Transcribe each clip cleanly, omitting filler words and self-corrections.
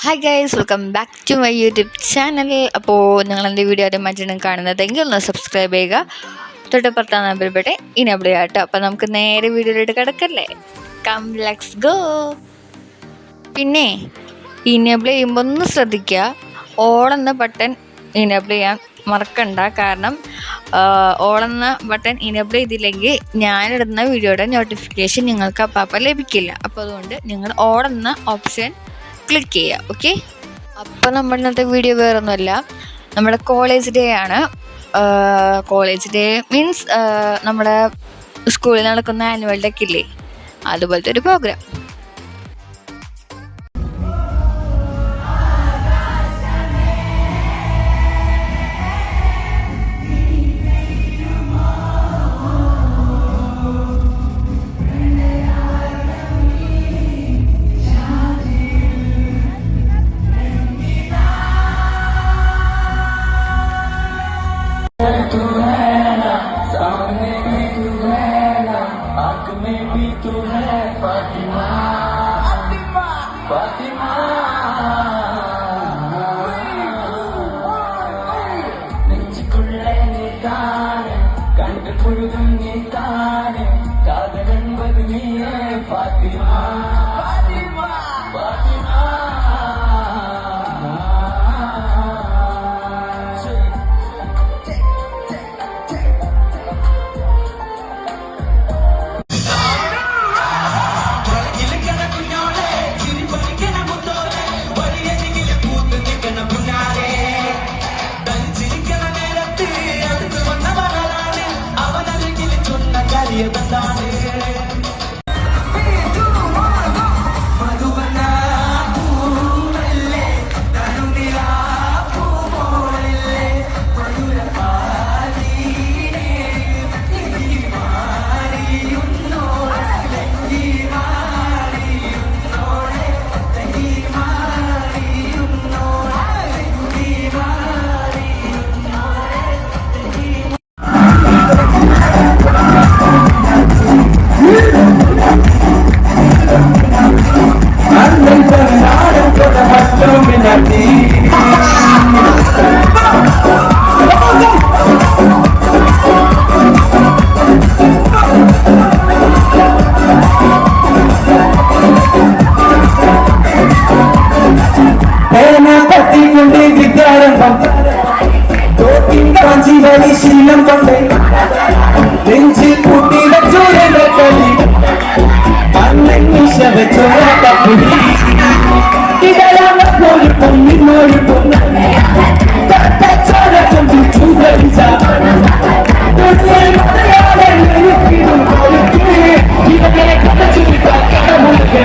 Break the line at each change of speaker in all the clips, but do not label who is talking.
Hi guys, welcome back to my YouTube channel. അപ്പോൾ നിങ്ങൾ എൻ്റെ വീഡിയോ ആദ്യമായിട്ടാണ് കാണുന്നതെങ്കിൽ ഒന്ന് സബ്സ്ക്രൈബ് ചെയ്യുക. തൊട്ടപ്പുറത്താണ് നമ്പർ ബട്ടൺ ഇനേബിൾ ചെയ്യുക കേട്ടോ. അപ്പോൾ നമുക്ക് നേരെ വീഡിയോയിലോട്ട് കിടക്കല്ലേ. Come let's go. പിന്നെ ഇനേബിൾ ചെയ്യുമ്പോൾ ഒന്ന് ശ്രദ്ധിക്കുക, ഓൾ എന്ന ബട്ടൺ ഇനേബിൾ ചെയ്യാൻ മറക്കണ്ട. കാരണം ഓൾ എന്ന ബട്ടൺ ഇനേബിൾ ചെയ്തില്ലെങ്കിൽ ഞാനിടുന്ന വീഡിയോയുടെ നോട്ടിഫിക്കേഷൻ നിങ്ങൾക്ക് അപ്പം ലഭിക്കില്ല. അപ്പോൾ അതുകൊണ്ട് നിങ്ങൾ ഓൾ എന്ന ഓപ്ഷൻ ക്ലിക്ക് ചെയ്യുക. ഓക്കെ, അപ്പോൾ നമ്മൾ ഇന്നത്തെ വീഡിയോ വേറൊന്നുമല്ല, നമ്മുടെ കോളേജ് ഡേ ആണ്. കോളേജ് ഡേ മീൻസ് നമ്മുടെ സ്കൂളിൽ നടക്കുന്ന ആനുവൽ ഡേ ഒക്കെ ഇല്ലേ, അതുപോലത്തെ ഒരു പ്രോഗ്രാം.
ശീലം കൊണ്ട് നെഞ്ചിൽ കൂട്ടിയിലെ ചോരയുടെ കളി ചോരപ്പുടി ഇതോരു പൊന്നിനോട് ചോര കൊണ്ട് ചൂസരിച്ച ഇവരെ കടമുഴുക്കെ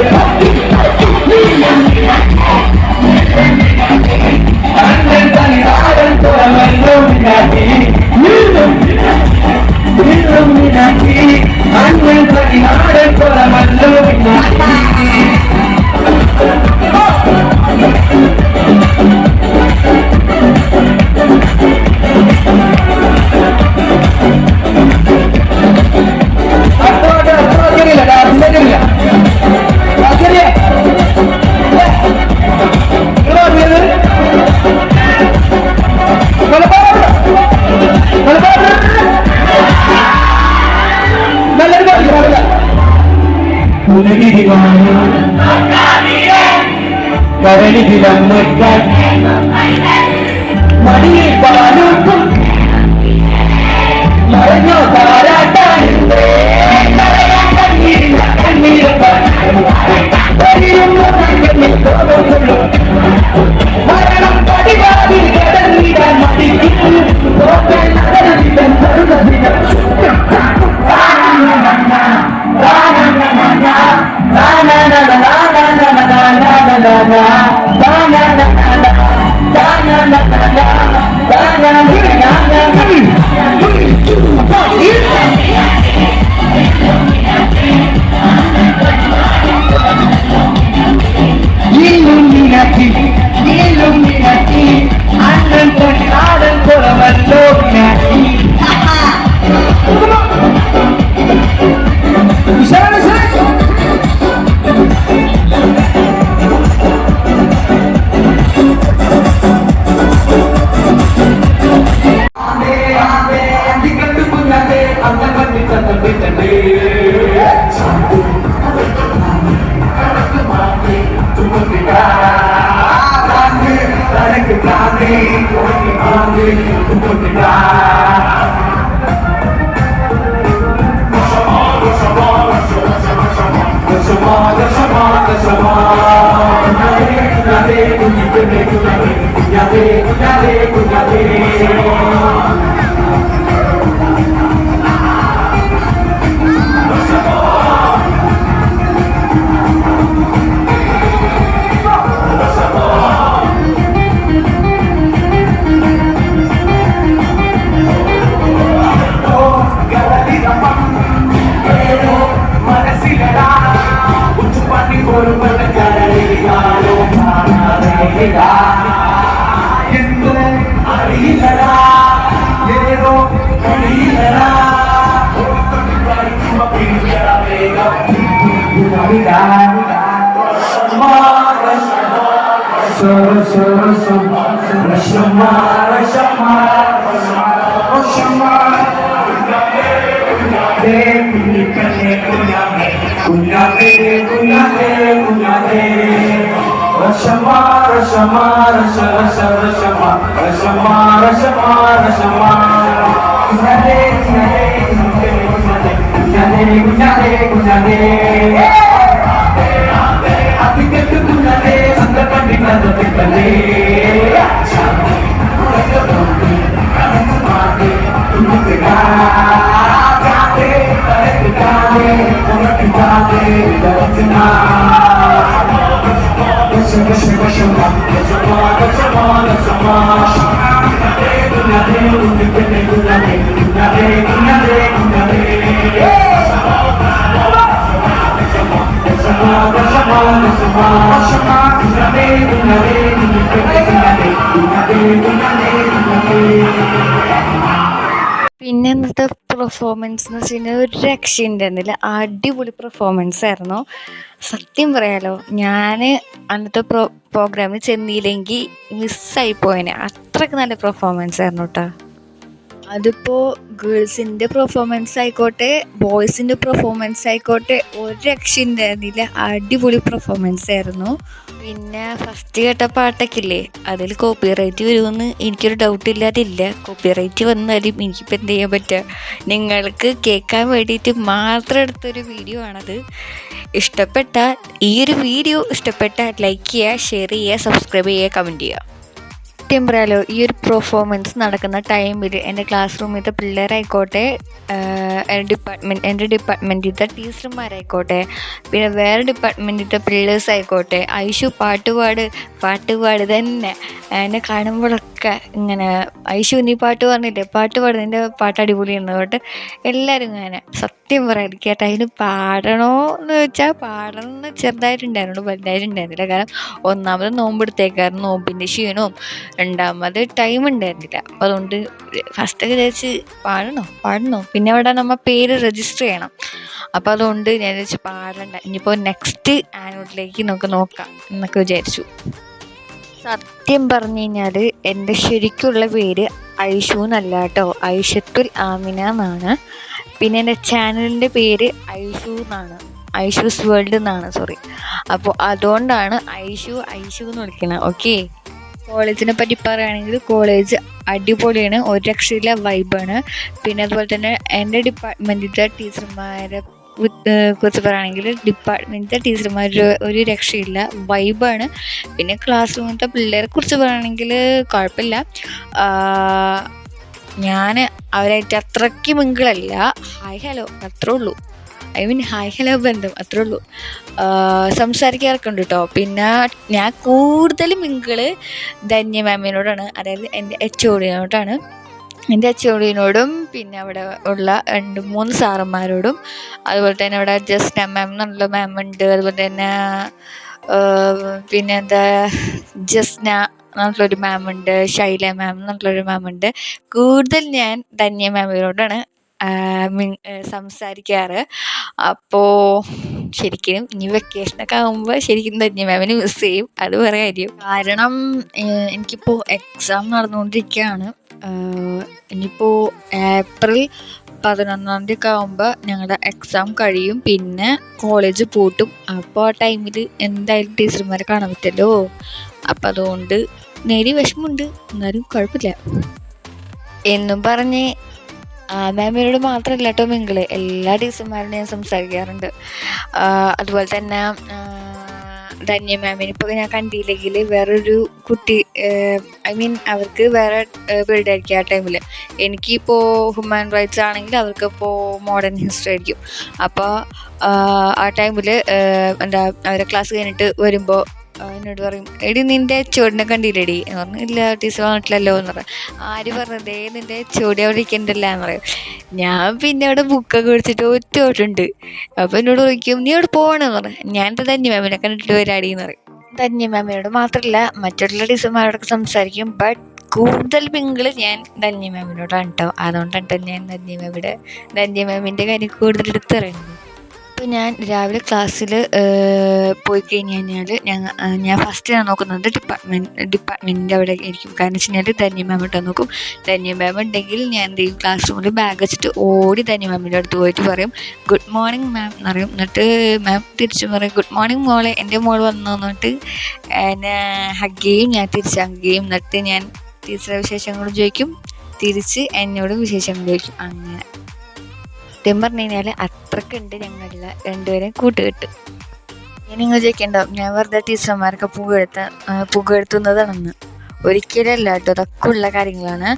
മടിയിൽ പാലൂട്ടും മറഞ്ഞോ താരാട്ടാൻ മരണം പടിവാതിൽ കിടന്നിടാൻ മടിക്കും
പിന്നെ ഇന്നത്തെ പെർഫോമൻസ് എന്ന് വെച്ച് കഴിഞ്ഞാൽ ഒരു രക്ഷയുണ്ടായിരുന്നില്ല. അടിപൊളി പെർഫോമൻസ് ആയിരുന്നു. സത്യം പറയാലോ, ഞാൻ അന്നത്തെ പ്രോഗ്രാമിൽ ചെന്നില്ലെങ്കിൽ മിസ്സായി പോയേനെ. അത്രയ്ക്ക് നല്ല പെർഫോമൻസ് ആയിരുന്നു കേട്ടോ. അതിപ്പോൾ ഗേൾസിൻ്റെ പെർഫോമൻസ് ആയിക്കോട്ടെ, ബോയ്സിൻ്റെ പെർഫോമൻസ് ആയിക്കോട്ടെ, ഒരു രക്ഷയുണ്ടായിരുന്നില്ല. അടിപൊളി പെർഫോമൻസ് ആയിരുന്നു. പിന്നെ ഫസ്റ്റ് കേട്ട പാട്ടൊക്കെ ഇല്ലേ, അതിൽ കോപ്പിറൈറ്റ് വരുമെന്ന് എനിക്കൊരു ഡൗട്ട് ഇല്ലാതില്ല. കോപ്പിറൈറ്റ് വന്നാലും എനിക്കിപ്പോൾ എന്ത് ചെയ്യാൻ പറ്റുക? നിങ്ങൾക്ക് കേൾക്കാൻ വേണ്ടിയിട്ട് മാത്രം എടുത്തൊരു വീഡിയോ ആണത്. ഇഷ്ടപ്പെട്ടാൽ ഈ ഒരു വീഡിയോ ഇഷ്ടപ്പെട്ടാൽ ലൈക്ക് ചെയ്യുക, ഷെയർ ചെയ്യുക, സബ്സ്ക്രൈബ് ചെയ്യുക, കമൻറ്റ് ചെയ്യുക. സത്യം പറയാലോ, ഈ ഒരു പെർഫോമൻസ് നടക്കുന്ന ടൈമിൽ എൻ്റെ ക്ലാസ് റൂമിലത്തെ പിള്ളേരായിക്കോട്ടെ, എൻ്റെ ഡിപ്പാർട്ട്മെൻറ്റിലത്തെ ടീച്ചർമാരായിക്കോട്ടെ, പിന്നെ വേറെ ഡിപ്പാർട്ട്മെൻറ്റിലത്തെ പിള്ളേഴ്സ് ആയിക്കോട്ടെ, ഐഷു പാട്ടുപാട് തന്നെ എന്നെ കാണുമ്പോഴൊക്കെ ഇങ്ങനെ, ഐഷു നീ പാട്ട് പറഞ്ഞില്ലേ, പാട്ട് നിൻ്റെ പാട്ട് അടിപൊളിയെന്ന് പറഞ്ഞിട്ട് എല്ലാവരും ഇങ്ങനെ. സത്യം പറയാം, എനിക്ക് ആ ടൈമിൽ പാടണോ എന്ന് വെച്ചാൽ പാടണമെന്ന് ചെറുതായിട്ടുണ്ടായിരുന്നു, വലുതായിട്ടുണ്ടായിരുന്നില്ല. കാരണം ഒന്നാമത് നോമ്പെടുത്തേക്കായിരുന്നു, നോമ്പിൻ്റെ ക്ഷീണവും, രണ്ടാമത് ടൈം ഉണ്ടായിരുന്നില്ല. അപ്പോൾ അതുകൊണ്ട് ഫസ്റ്റൊക്കെ വിചാരിച്ച് പാടണോ പിന്നെ അവിടെ നമ്മൾ പേര് രജിസ്റ്റർ ചെയ്യണം. അപ്പോൾ അതുകൊണ്ട് ഞാൻ വിചാരിച്ച് പാടണ്ട, ഇനിയിപ്പോൾ നെക്സ്റ്റ് ആനുവലിലേക്ക് നമുക്ക് നോക്കാം എന്നൊക്കെ വിചാരിച്ചു. സത്യം പറഞ്ഞു കഴിഞ്ഞാൽ എൻ്റെ ശരിക്കുള്ള പേര് ഐഷു എന്നല്ല കേട്ടോ, ഐഷത്തുൽ ആമിന എന്നാണ്. പിന്നെ എൻ്റെ ചാനലിൻ്റെ പേര് ഐഷു എന്നാണ്, ഐഷൂസ് വേൾഡ് എന്നാണ്, സോറി. അപ്പോൾ അതുകൊണ്ടാണ് ഐഷു എന്ന് വിളിക്കുന്നത്. ഓക്കെ. കോളേജിനെ പറ്റി പറയുകയാണെങ്കിൽ കോളേജ് അടിപൊളിയാണ്, ഒരു രക്ഷയില്ല, വൈബാണ്. പിന്നെ അതുപോലെ തന്നെ എൻ്റെ ഡിപ്പാർട്ട്മെൻറ്റിലത്തെ ടീച്ചർമാരെ കുറിച്ച് പറയുകയാണെങ്കിൽ ഡിപ്പാർട്ട്മെൻറ്റിലത്തെ ടീച്ചർമാർ ഒരു രക്ഷയില്ല, വൈബാണ്. പിന്നെ ക്ലാസ് റൂമിലത്തെ പിള്ളേരെ കുറിച്ച് പറയുകയാണെങ്കിൽ കുഴപ്പമില്ല. ഞാൻ അവരായിട്ട് അത്രയ്ക്ക് മിങ്കിളല്ല, ഹായ് ഹലോ അത്രേ ഉള്ളൂ. ഹായ് ഹലോ ബന്ധം അത്രേ ഉള്ളൂ. സംസാരിക്കാറൊക്കെ ഉണ്ട് കേട്ടോ. പിന്നെ ഞാൻ കൂടുതൽ മിങ്കിള് ധന്യ മാമിനോടാണ്, അതായത് എൻ്റെ HOD-നോടാണ്. എൻ്റെ HOD-നോടും പിന്നെ അവിടെ ഉള്ള 2-3 സാറന്മാരോടും, അതുപോലെ തന്നെ അവിടെ ജസ്ന മാം എന്നുള്ള മാമുണ്ട്, അതുപോലെ തന്നെ പിന്നെ എന്താ ജസ്ന എന്നുള്ളൊരു മാമുണ്ട്, ശൈല മാം എന്നുള്ളൊരു മാമുണ്ട്. കൂടുതൽ ഞാൻ ധന്യ മാമിനോടാണ് സംസാരിക്കാറ്. അപ്പോൾ ശരിക്കും ഇനി വെക്കേഷനൊക്കെ ആകുമ്പോൾ ശരിക്കും ധന്യ മാമിനെ മിസ് ചെയ്യും, അത് വേറെ കാര്യം. കാരണം എനിക്കിപ്പോൾ എക്സാം നടന്നുകൊണ്ടിരിക്കുകയാണ്. ഇനിയിപ്പോൾ ഏപ്രിൽ 11-ാം തീയതി ഒക്കെ ആകുമ്പോൾ ഞങ്ങളുടെ എക്സാം കഴിയും, പിന്നെ കോളേജ് പൂട്ടും. അപ്പോൾ ആ ടൈമിൽ എന്തായാലും ടീച്ചർമാരെ കാണാൻ പറ്റുമല്ലോ. അപ്പം അതുകൊണ്ട് നേരിയ വിഷമമുണ്ട്, എന്നാലും കുഴപ്പമില്ല. എന്നും പറഞ്ഞ് മാമിനോട് മാത്രമല്ല കേട്ടോ മിങ്കിള്, എല്ലാ ടീച്ചർമാരോടും ഞാൻ സംസാരിക്കാറുണ്ട്. അതുപോലെ തന്നെ ധന്യ മാമിനെ ഇപ്പോൾ ഞാൻ കണ്ടില്ലെങ്കിൽ വേറൊരു കുട്ടി, ഐ മീൻ അവർക്ക് വേറെ പീരീഡ് ആയിരിക്കും ആ ടൈമിൽ. എനിക്കിപ്പോൾ ഹ്യൂമൻ റൈറ്റ്സ് ആണെങ്കിൽ അവർക്കിപ്പോൾ മോഡേൺ ഹിസ്റ്ററി ആയിരിക്കും. അപ്പോൾ ആ ടൈമിൽ എന്താ അവരെ ക്ലാസ് കഴിഞ്ഞിട്ട് വരുമ്പോൾ എന്നോട് പറയും, എടി നിൻ്റെ ചോടിനെ കണ്ടില്ലേടി എന്ന് പറഞ്ഞു. ഇല്ല ടീച്ചർ വന്നിട്ടില്ലല്ലോ എന്ന് പറയും. ആര് പറഞ്ഞതേ നിൻ്റെ ചോടി അവിടെ ഇരിക്കണ്ടല്ല എന്ന് പറയും. ഞാൻ പിന്നെ അവിടെ ബുക്കൊക്കെ മേടിച്ചിട്ട് ഒറ്റ ഓട്ടുണ്ട്. അപ്പോൾ എന്നോട് ചോദിക്കും, നീ അവിടെ പോകണമെന്ന് പറഞ്ഞു. ഞാനിപ്പോൾ ധന്യ മാമിനെ കണ്ടിട്ട് വരാടി എന്ന് പറയും. ധന്യ മാമിനോട് മാത്രമല്ല മറ്റുള്ള ടീച്ചർമാരോടൊക്കെ സംസാരിക്കും. ബട്ട് കൂടുതൽ പിങ്കിള് ഞാൻ ധന്യ മാമിനോടാണ് കേട്ടോ. അതുകൊണ്ടാണ് കേട്ടോ ഞാൻ ധന്യ മാമിൻ്റെ കാര്യം കൂടുതൽ എടുത്ത് പറയുന്നത്. ഇപ്പോൾ ഞാൻ രാവിലെ ക്ലാസ്സിൽ പോയി കഴിഞ്ഞ് കഴിഞ്ഞാൽ ഞാൻ ഫസ്റ്റ് ഞാൻ നോക്കുന്നത് ഡിപ്പാർട്ട്മെൻറ്റിൻ്റെ അവിടെ ആയിരിക്കും. കാരണം വെച്ച് കഴിഞ്ഞാൽ ധന്യ മാം ഇട്ടാൽ നോക്കും. ധന്യ മാം ഉണ്ടെങ്കിൽ ഞാൻ എന്ത് ചെയ്യും, ക്ലാസ് റൂമിൽ ബാഗ് വെച്ചിട്ട് ഓടി ധന്യ മാമിൻ്റെ അടുത്ത് പോയിട്ട് പറയും ഗുഡ് മോർണിംഗ് മാം എന്ന് പറയും. എന്നിട്ട് മാം തിരിച്ചു പറയും ഗുഡ് മോർണിംഗ് മോളെ, എൻ്റെ മോൾ വന്നു എന്നിട്ട് എന്നെ ഹഗ് ചെയ്യും. ഞാൻ തിരിച്ച് ഹഗ് ചെയ്യും. എന്നിട്ട് ഞാൻ ടീച്ചറെ വിശേഷങ്ങളും ചോദിക്കും, തിരിച്ച് എന്നോടും വിശേഷങ്ങൾ ചോദിക്കും. അങ്ങനെ സത്യം പറഞ്ഞു കഴിഞ്ഞാൽ അത്രക്കുണ്ട് ഞങ്ങളിൽ രണ്ടുപേരെയും കൂട്ടുകെട്ട്. നിങ്ങൾ ചോദിക്കണ്ടാവും ഞാൻ വെറുതെ ടീച്ചർമാരൊക്കെ പുകഴ്ത്തുന്നതാണെന്ന്. ഒരിക്കലല്ല കേട്ടോ, അതൊക്കെ ഉള്ള കാര്യങ്ങളാണ്.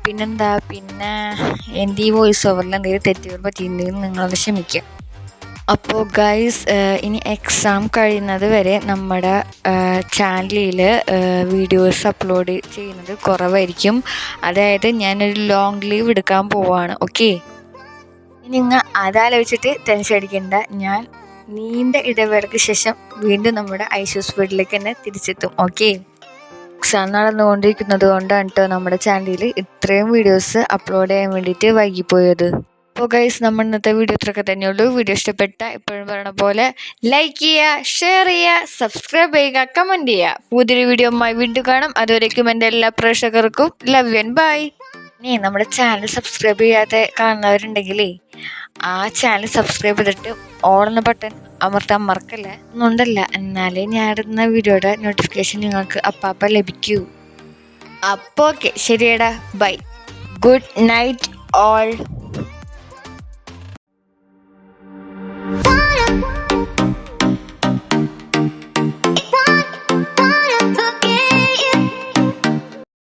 പിന്നെന്താ, പിന്നെ എൻ്റെ ഈ വോയിസ് ഓവറിൽ എന്തെങ്കിലും തെറ്റുകൾ പറ്റിയിട്ടുണ്ടെങ്കിൽ നിങ്ങളത് ക്ഷമിക്കുക. അപ്പോൾ ഗൈസ്, ഇനി എക്സാം കഴിയുന്നത് വരെ നമ്മുടെ ചാനലിൽ വീഡിയോസ് അപ്ലോഡ് ചെയ്യുന്നത് കുറവായിരിക്കും. അതായത് ഞാനൊരു ലോങ് ലീവ് എടുക്കാൻ പോവാണ്. ഓക്കെ, നിങ്ങൾ അതാലോചിച്ചിട്ട് ടെൻഷൻ അടിക്കേണ്ട. ഞാൻ നീണ്ട ഇടവേളയ്ക്ക് ശേഷം വീണ്ടും നമ്മുടെ ഐഷൂസ് വീട്ടിലേക്ക് തന്നെ തിരിച്ചെത്തും. ഓക്കെ, എക്സാം നടന്നുകൊണ്ടിരിക്കുന്നത് കൊണ്ടാണ് കേട്ടോ നമ്മുടെ ചാനലിൽ ഇത്രയും വീഡിയോസ് അപ്ലോഡ് ചെയ്യാൻ വേണ്ടിയിട്ട് വൈകിപ്പോയത്. അപ്പോൾ ഗൈസ്, നമ്മൾ ഇന്നത്തെ വീഡിയോ ഇത്രയൊക്കെ തന്നെയുള്ളൂ. വീഡിയോ ഇഷ്ടപ്പെട്ട എപ്പോഴും പറയണ പോലെ ലൈക്ക് ചെയ്യുക, ഷെയർ ചെയ്യുക, സബ്സ്ക്രൈബ് ചെയ്യുക, കമൻറ്റ് ചെയ്യുക. പുതിയൊരു വീഡിയോയുമായി വീണ്ടും കാണാം. അതുവരേക്കും എൻ്റെ എല്ലാ പ്രേക്ഷകർക്കും ലവ് ആൻഡ് ബൈ. ഇനി നമ്മുടെ ചാനൽ സബ്സ്ക്രൈബ് ചെയ്യാതെ കാണുന്നവരുണ്ടെങ്കിലേ ആ ചാനൽ സബ്സ്ക്രൈബ് ചെയ്തിട്ട് ഓൾ എന്ന ബട്ടൺ അമർത്താൻ മറക്കല്ലേ. ഒന്നുണ്ടല്ല, എന്നാലേ ഞാൻ ഇടുന്ന വീഡിയോയുടെ നോട്ടിഫിക്കേഷൻ നിങ്ങൾക്ക് അപ്പം ലഭിക്കൂ. അപ്പോൾ ഓക്കെ, ശരിയടാ, ബൈ, ഗുഡ് നൈറ്റ് ഓൾ.